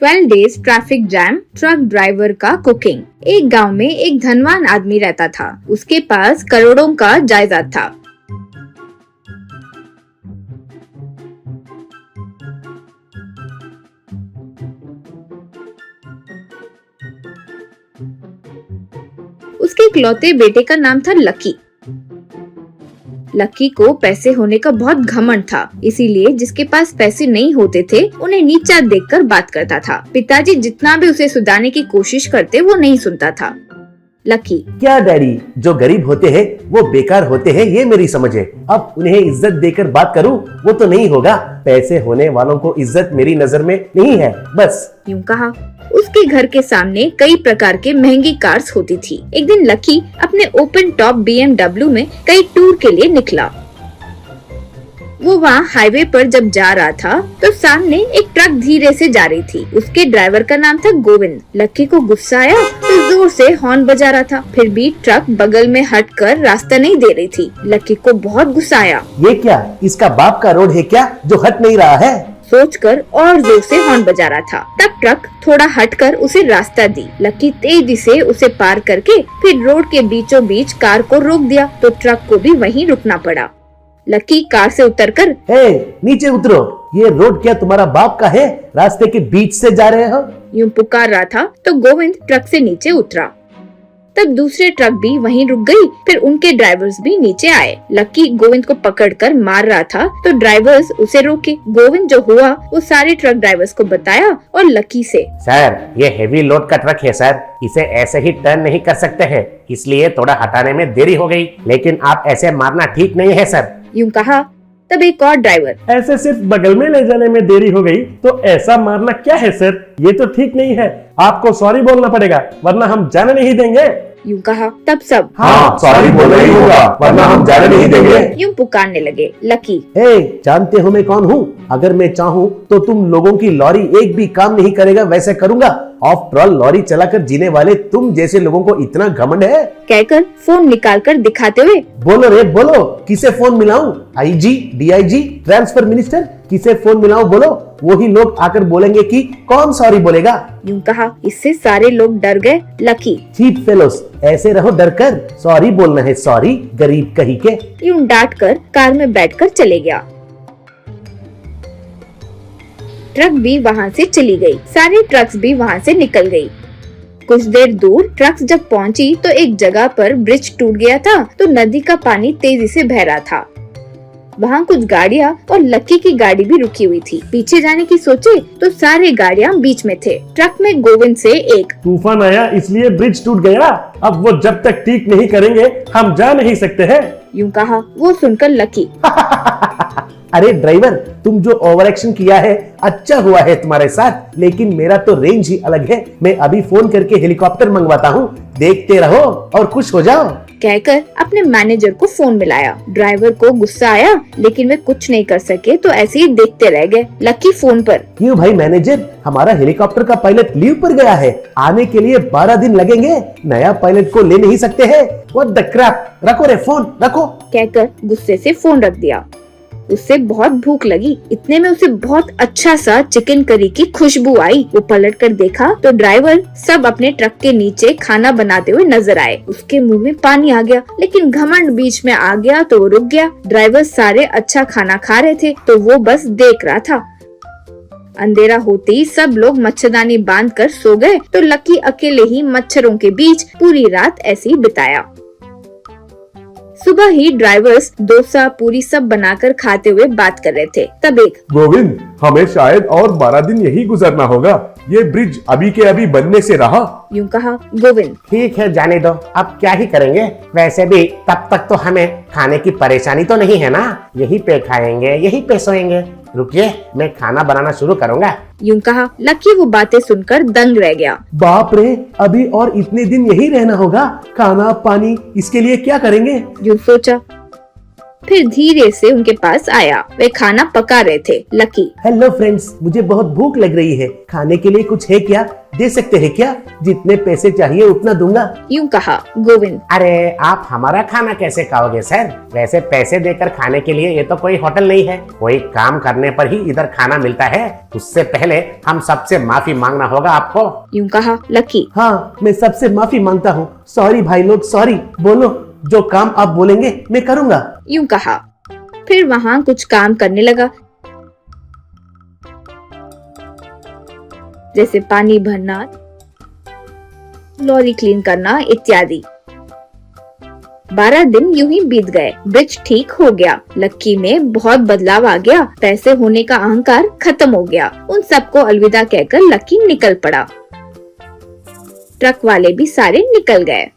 12 days traffic jam, truck driver का cooking. एक गांव में एक धनवान आदमी रहता था। उसके पास करोड़ों का जायदाद था। उसके इकलौते बेटे का नाम था लकी। लकी को पैसे होने का बहुत घमंड था, इसीलिए जिसके पास पैसे नहीं होते थे उन्हें नीचा देखकर बात करता था। पिताजी जितना भी उसे सुधारने की कोशिश करते वो नहीं सुनता था। लकी, क्या डैडी, जो गरीब होते हैं वो बेकार होते हैं, ये मेरी समझ है। अब उन्हें इज्जत देकर बात करूं वो तो नहीं होगा। पैसे होने वालों को इज्जत मेरी नजर में नहीं है, बस यूं कहा। उसके घर के सामने कई प्रकार के महंगी कार्स होती थी। एक दिन लकी अपने ओपन टॉप BMW में कई टूर के लिए निकला। वो वहाँ हाईवे पर जब जा रहा था तो सामने एक ट्रक धीरे से जा रही थी। उसके ड्राइवर का नाम था गोविंद। लकी को गुस्सा आया तो जोर से हॉर्न बजा रहा था, फिर भी ट्रक बगल में हटकर रास्ता नहीं दे रही थी। लकी को बहुत गुस्सा आया। ये क्या, इसका बाप का रोड है क्या जो हट नहीं रहा है? सोचकर और जोर से हॉर्न बजा रहा था। तब ट्रक थोड़ा हटकर उसे रास्ता दी। लकी तेजी से उसे पार करके फिर रोड के बीचों बीच कार को रोक दिया तो ट्रक को भी वहीं रुकना पड़ा। लकी कार से उतरकर, नीचे उतरो, ये रोड क्या तुम्हारा बाप का है? रास्ते के बीच से जा रहे हो? यूं पुकार रहा था तो गोविंद ट्रक से नीचे उतरा। तब दूसरे ट्रक भी वहीं रुक गई, फिर उनके ड्राइवर्स भी नीचे आए। लकी गोविंद को पकड़कर मार रहा था तो ड्राइवर्स उसे रोके। गोविंद जो हुआ वो सारे ट्रक ड्राइवर्स को बताया और लकी से, सर ये हेवी लोड का ट्रक है सर, इसे ऐसे ही टर्न नहीं कर सकते हैं, इसलिए थोड़ा हटाने में देरी हो गई, लेकिन आप ऐसे मारना ठीक नहीं है सर। यूं कहा। तब एक और ड्राइवर, ऐसे सिर्फ बगल में ले जाने में देरी हो गई तो ऐसा मारना क्या है सर, ये तो ठीक नहीं है, आपको सॉरी बोलना पड़ेगा वरना हम जाने नहीं देंगे। यूं कहा। तब सब, हाँ सॉरी बोलना ही होगा वरना हम जाने नहीं देंगे, यूं पुकारने लगे। लकी, जानते हो मैं कौन हूँ? अगर मैं चाहूँ तो तुम लोगों की लॉरी एक भी काम नहीं करेगा वैसे करूँगा। आफ्टर ऑल लॉरी चलाकर जीने वाले तुम जैसे लोगों को इतना घमंड है? कहकर फोन निकालकर दिखाते हुए, बोलो रे बोलो, किसे फोन मिलाऊं? IG, DIG, ट्रांसफर मिनिस्टर, किसे फोन मिलाऊं बोलो? वही लोग आकर बोलेंगे कि कौन सॉरी बोलेगा। यूं कहा। इससे सारे लोग डर गए। लकी, चीप फेलोस, ऐसे रहो डर कर, सॉरी बोलना है सॉरी, गरीब कहीं के। यूं डांट कर कार में बैठकर चले गया। ट्रक भी वहाँ से चली गई। सारे ट्रक्स भी वहाँ से निकल गई। कुछ देर दूर ट्रक्स जब पहुँची तो एक जगह पर ब्रिज टूट गया था तो नदी का पानी तेजी से बह रहा था। वहाँ कुछ गाड़ियाँ और लकी की गाड़ी भी रुकी हुई थी। पीछे जाने की सोचे तो सारे गाड़ियाँ बीच में थे। ट्रक में गोविंद से एक, तूफान आया इसलिए ब्रिज टूट गया, अब वो जब तक ठीक नहीं करेंगे हम जा नहीं सकते हैं। यूं कहा। वो सुनकर लकी, अरे ड्राइवर, तुम जो ओवर एक्शन किया है अच्छा हुआ है तुम्हारे साथ, लेकिन मेरा तो रेंज ही अलग है। मैं अभी फोन करके हेलीकॉप्टर मंगवाता हूँ, देखते रहो और खुश हो जाओ। कहकर अपने मैनेजर को फोन मिलाया। ड्राइवर को गुस्सा आया लेकिन वे कुछ नहीं कर सके तो ऐसे ही देखते रह गए। लकी फोन पर, क्यों भाई मैनेजर, हमारा हेलीकॉप्टर का पायलट लीव पर गया है, आने के लिए 12 दिन लगेंगे, नया पायलट को ले नहीं सकते हैं? व्हाट द क्रैप, रखो रे फोन रखो। कहकर गुस्से से फोन रख दिया। उससे बहुत भूख लगी, इतने में उसे बहुत अच्छा सा चिकन करी की खुशबू आई। वो पलट कर देखा तो ड्राइवर सब अपने ट्रक के नीचे खाना बनाते हुए नजर आए। उसके मुंह में पानी आ गया, लेकिन घमंड बीच में आ गया तो वो रुक गया। ड्राइवर सारे अच्छा खाना खा रहे थे तो वो बस देख रहा था। अंधेरा होते ही सब लोग मच्छरदानी बांधकर सो गए तो लकी अकेले ही मच्छरों के बीच पूरी रात ऐसे ही बिताया। सुबह ही ड्राइवर्स डोसा पूरी सब बनाकर खाते हुए बात कर रहे थे। तब एक, गोविंद, हमें शायद और 12 दिन यही गुजरना होगा, ये ब्रिज अभी के अभी बनने से रहा। यूं कहा। गोविंद, ठीक है जाने दो, अब क्या ही करेंगे, वैसे भी तब तक तो हमें खाने की परेशानी तो नहीं है ना, यहीं पे खाएंगे यहीं पे सोएंगे। रुकिए, मैं खाना बनाना शुरू करूँगा। यूं कहा। लकी वो बातें सुनकर दंग रह गया। बाप रे, अभी और इतने दिन यही रहना होगा, खाना पानी इसके लिए क्या करेंगे? यूं सोचा। फिर धीरे से उनके पास आया। वे खाना पका रहे थे। लकी, हेलो फ्रेंड्स, मुझे बहुत भूख लग रही है, खाने के लिए कुछ है क्या? दे सकते हैं क्या? जितने पैसे चाहिए उतना दूंगा। यूं कहा गोविंद। अरे आप हमारा खाना कैसे खाओगे सर? वैसे पैसे देकर खाने के लिए ये तो कोई होटल नहीं है। कोई काम करने पर ही इधर खाना मिलता है। उससे पहले हम सबसे माफी मांगना होगा आपको। यूं कहा लकी। हाँ, मैं सबसे माफी मांगता हूँ। सॉरी भाई लोग, सॉरी। बोलो, जो काम आप बोलेंगे मैं करूँगा। यूं कहा। फिर वहाँ कुछ काम करने लगा, जैसे पानी भरना, लॉरी क्लीन करना इत्यादि। 12 दिन यूं ही बीत गए। ब्रिज ठीक हो गया। लक्की में बहुत बदलाव आ गया। पैसे होने का अहंकार खत्म हो गया। उन सबको अलविदा कहकर लक्की निकल पड़ा। ट्रक वाले भी सारे निकल गए।